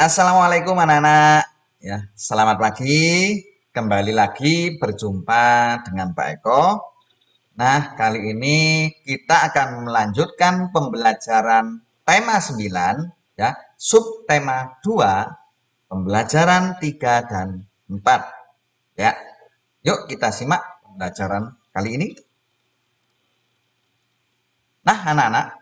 Assalamualaikum anak-anak. Ya, selamat pagi. Kembali lagi berjumpa dengan Pak Eko. Nah, kali ini kita akan melanjutkan pembelajaran tema 9, ya, subtema 2, pembelajaran 3 dan 4. Ya. Yuk kita simak pembelajaran kali ini. Nah, anak-anak,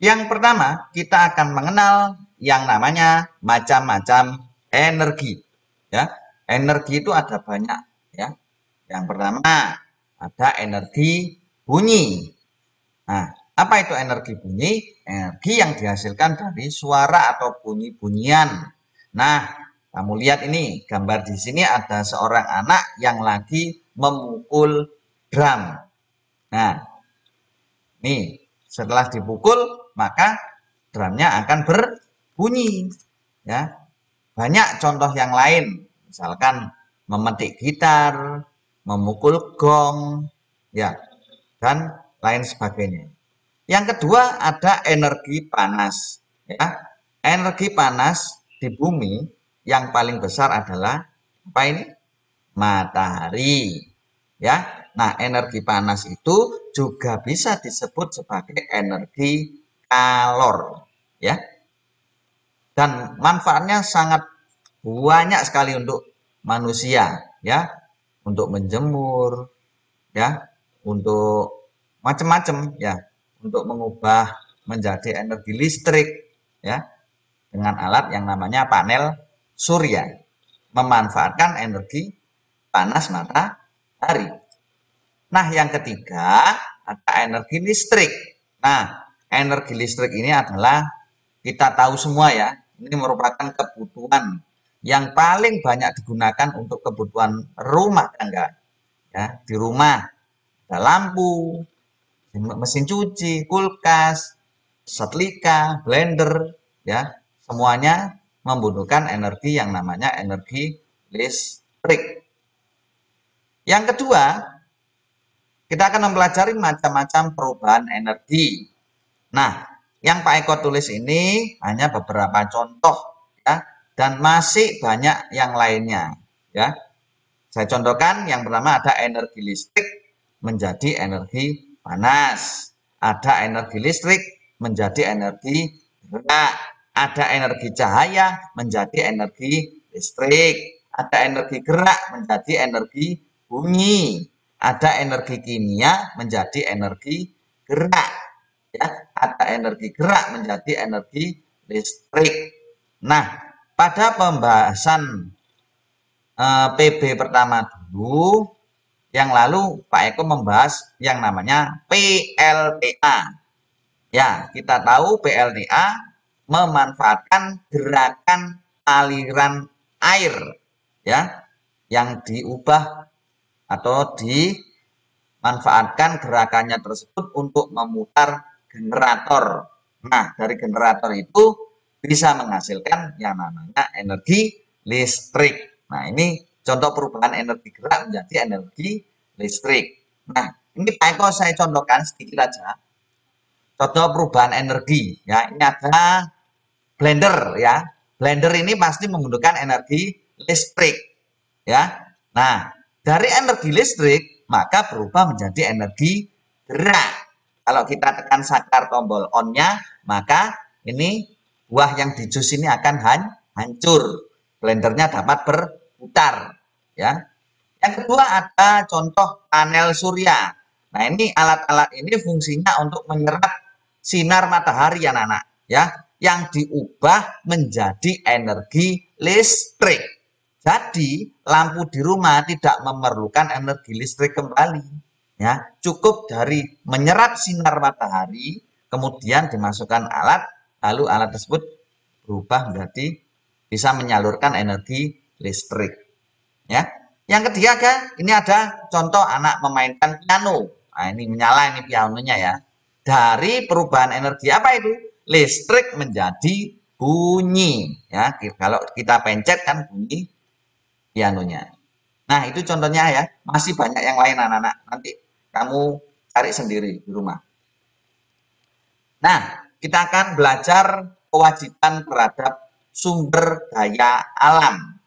yang pertama, kita akan mengenal yang namanya macam-macam energi. Ya, energi itu ada banyak. Ya, yang pertama ada energi bunyi. Nah, apa itu energi bunyi? Energi yang dihasilkan dari suara atau bunyi-bunyian. Nah, kamu lihat ini gambar di sini ada seorang anak yang lagi memukul drum. Nah, nih, setelah dipukul, maka drumnya akan berbunyi. Ya, banyak contoh yang lain, misalkan memetik gitar, memukul gong, ya, dan lain sebagainya. Yang kedua ada energi panas. Ya, energi panas di bumi yang paling besar adalah apa ini? Matahari. Ya, nah energi panas itu juga bisa disebut sebagai energi kalor. Ya, dan manfaatnya sangat banyak sekali untuk manusia, ya, untuk menjemur, ya, untuk macam-macam, ya, untuk mengubah menjadi energi listrik, ya, dengan alat yang namanya panel surya, memanfaatkan energi panas matahari. Nah, yang ketiga ada energi listrik. Nah, energi listrik ini adalah kita tahu semua, ya, ini merupakan kebutuhan yang paling banyak digunakan untuk kebutuhan rumah tangga. Ya, di rumah ada lampu, mesin cuci, kulkas, setrika, blender, ya, semuanya membutuhkan energi yang namanya energi listrik. Yang kedua, kita akan mempelajari macam-macam perubahan energi. Nah, yang Pak Eko tulis ini hanya beberapa contoh, ya, dan masih banyak yang lainnya, ya. Saya contohkan yang pertama ada energi listrik menjadi energi panas, ada energi listrik menjadi energi gerak, ada energi cahaya menjadi energi listrik, ada energi gerak menjadi energi bunyi, ada energi kimia menjadi energi gerak, ya, ada energi gerak menjadi energi listrik. Nah, pada pembahasan PB pertama dulu, yang lalu Pak Eko membahas yang namanya PLTA. Ya, kita tahu PLTA memanfaatkan gerakan aliran air, ya, yang diubah atau dimanfaatkan gerakannya tersebut untuk memutar generator. Nah, dari generator itu bisa menghasilkan yang namanya energi listrik. Nah, ini contoh perubahan energi gerak menjadi energi listrik. Nah, ini Pak Eko saya contohkan sedikit aja. Contoh perubahan energi, ya. Ini ada blender, ya. Blender ini pasti membutuhkan energi listrik, ya. Nah, dari energi listrik maka berubah menjadi energi gerak. Kalau kita tekan saklar tombol on-nya, maka ini buah yang di jus ini akan hancur. Blendernya dapat berputar, ya. Yang kedua ada contoh panel surya. Nah, ini alat-alat ini fungsinya untuk menyerap sinar matahari, anak-anak, ya, yang diubah menjadi energi listrik. Jadi, lampu di rumah tidak memerlukan energi listrik kembali, ya. Cukup dari menyerap sinar matahari, kemudian dimasukkan alat, lalu alat tersebut berubah menjadi bisa menyalurkan energi listrik, ya. Yang ketiga, ini ada contoh anak memainkan piano. Nah, ini menyala ini pianonya, ya. Dari perubahan energi apa itu? Listrik menjadi bunyi, ya. Kalau kita pencet kan bunyi pianonya. Nah, itu contohnya, ya. Masih banyak yang lain anak-anak. Nanti kamu cari sendiri di rumah. Nah, kita akan belajar kewajiban terhadap sumber daya alam.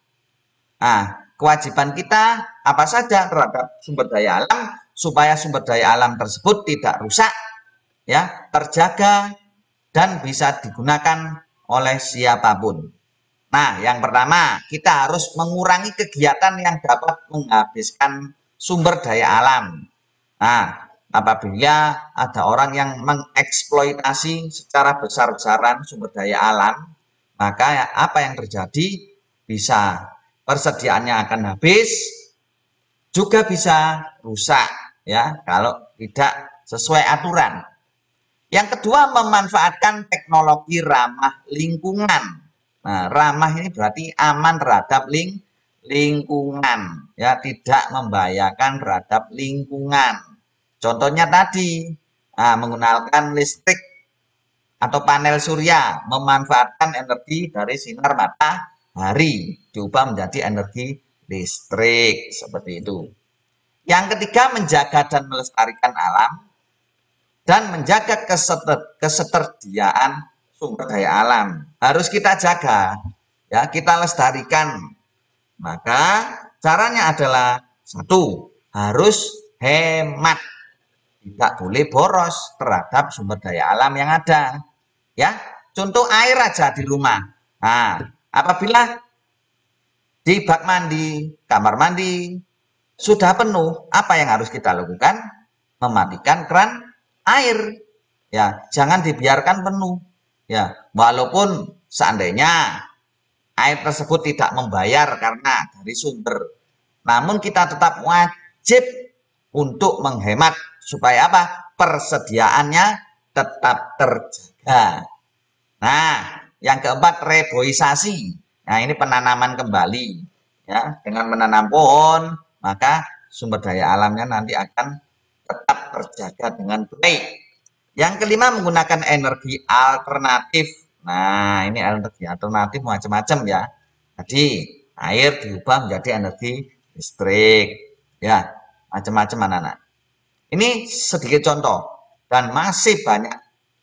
Nah, kewajiban kita apa saja terhadap sumber daya alam supaya sumber daya alam tersebut tidak rusak, ya, terjaga dan bisa digunakan oleh siapapun. Nah, yang pertama, kita harus mengurangi kegiatan yang dapat menghabiskan sumber daya alam. Nah, apabila ada orang yang mengeksploitasi secara besar-besaran sumber daya alam, maka apa yang terjadi? Bisa persediaannya akan habis, juga bisa rusak, ya, kalau tidak sesuai aturan. Yang kedua, memanfaatkan teknologi ramah lingkungan. Nah, ramah ini berarti aman terhadap lingkungan, ya, tidak membahayakan terhadap lingkungan. Contohnya tadi, menggunakan listrik atau panel surya, memanfaatkan energi dari sinar matahari, diubah menjadi energi listrik, seperti itu. Yang ketiga, menjaga dan melestarikan alam dan menjaga ketersediaan sumber daya alam. Harus kita jaga, ya, kita lestarikan. Maka caranya adalah satu, harus hemat. Tidak boleh boros terhadap sumber daya alam yang ada. Ya, contoh air aja di rumah. Nah, apabila di bak mandi, kamar mandi sudah penuh, apa yang harus kita lakukan? Mematikan keran air. Ya, jangan dibiarkan penuh. Ya, walaupun seandainya air tersebut tidak membayar karena dari sumber, namun kita tetap wajib untuk menghemat supaya apa? Persediaannya tetap terjaga. Nah, yang keempat, reboisasi. Nah, ini penanaman kembali. Ya, dengan menanam pohon, maka sumber daya alamnya nanti akan tetap terjaga dengan baik. Yang kelima, menggunakan energi alternatif. Nah, ini energi alternatif macam-macam, ya. Jadi, air diubah menjadi energi listrik. Ya, macam-macam anak-anak. Ini sedikit contoh, dan masih banyak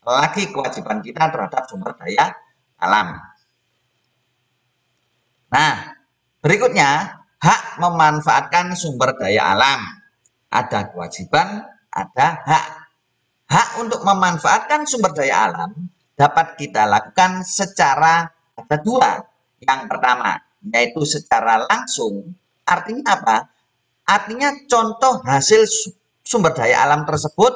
lagi kewajiban kita terhadap sumber daya alam. Nah, berikutnya, hak memanfaatkan sumber daya alam. Ada kewajiban, ada hak. Hak untuk memanfaatkan sumber daya alam dapat kita lakukan secara ada dua. Yang pertama, yaitu secara langsung. Artinya apa? Artinya contoh hasil sumber daya alam tersebut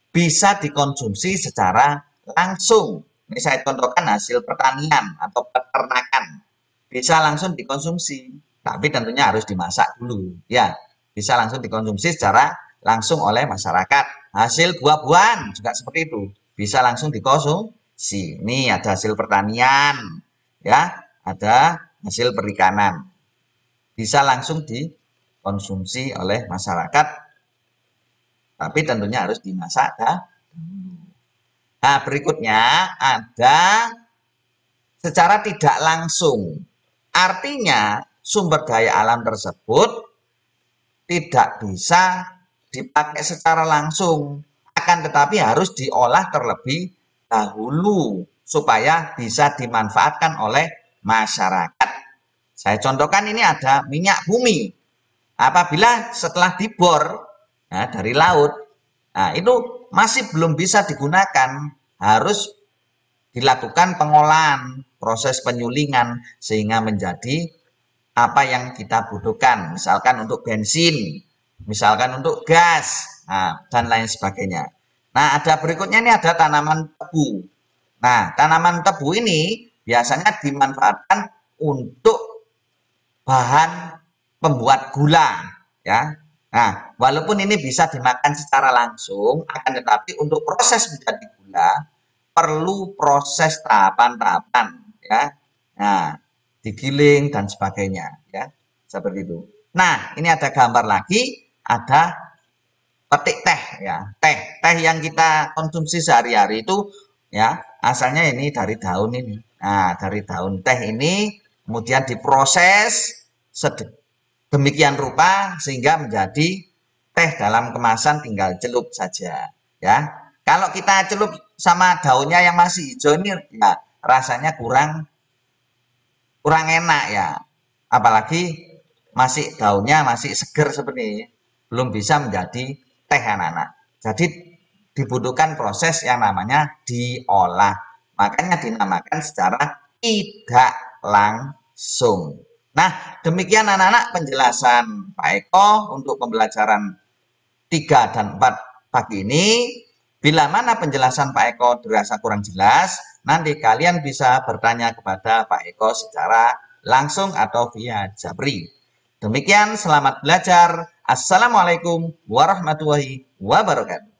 bisa dikonsumsi secara langsung. Ini saya contohkan hasil pertanian atau peternakan. Bisa langsung dikonsumsi, tapi tentunya harus dimasak dulu. Ya, bisa langsung dikonsumsi secara langsung oleh masyarakat. Hasil buah-buahan juga seperti itu. Bisa langsung dikonsumsi. Ini ada hasil pertanian, ya, ada hasil perikanan. Bisa langsung dikonsumsi oleh masyarakat, tapi tentunya harus dimasak dulu. Nah, berikutnya ada secara tidak langsung. Artinya sumber daya alam tersebut tidak bisa dipakai secara langsung, akan tetapi harus diolah terlebih dahulu supaya bisa dimanfaatkan oleh masyarakat. Saya contohkan, ini ada minyak bumi. Apabila setelah dibor, nah, dari laut, nah, itu masih belum bisa digunakan, harus dilakukan pengolahan, proses penyulingan sehingga menjadi apa yang kita butuhkan, misalkan untuk bensin, misalkan untuk gas, nah, dan lain sebagainya. Nah, ada berikutnya, ini ada tanaman tebu. Nah, tanaman tebu ini biasanya dimanfaatkan untuk bahan pembuat gula, ya. Nah, walaupun ini bisa dimakan secara langsung, akan tetapi untuk proses menjadi gula perlu proses tahapan-tahapan, ya. Nah, digiling dan sebagainya, ya, seperti itu. Nah, ini ada gambar lagi, ada petik teh, ya. Teh yang kita konsumsi sehari-hari itu, ya, asalnya ini dari daun ini. Nah, dari daun teh ini kemudian diproses demikian rupa sehingga menjadi teh dalam kemasan, tinggal celup saja, ya. Kalau kita celup sama daunnya yang masih hijau ini, ya, rasanya kurang kurang enak ya. Apalagi masih daunnya masih seger seperti ini, belum bisa menjadi teh anak-anak. Jadi dibutuhkan proses yang namanya diolah. Makanya dinamakan secara tidak langsung. Nah, demikian anak-anak penjelasan Pak Eko untuk pembelajaran 3 dan 4 pagi ini. Bila mana penjelasan Pak Eko dirasa kurang jelas, nanti kalian bisa bertanya kepada Pak Eko secara langsung atau via Japri. Demikian, selamat belajar. Assalamualaikum warahmatullahi wabarakatuh.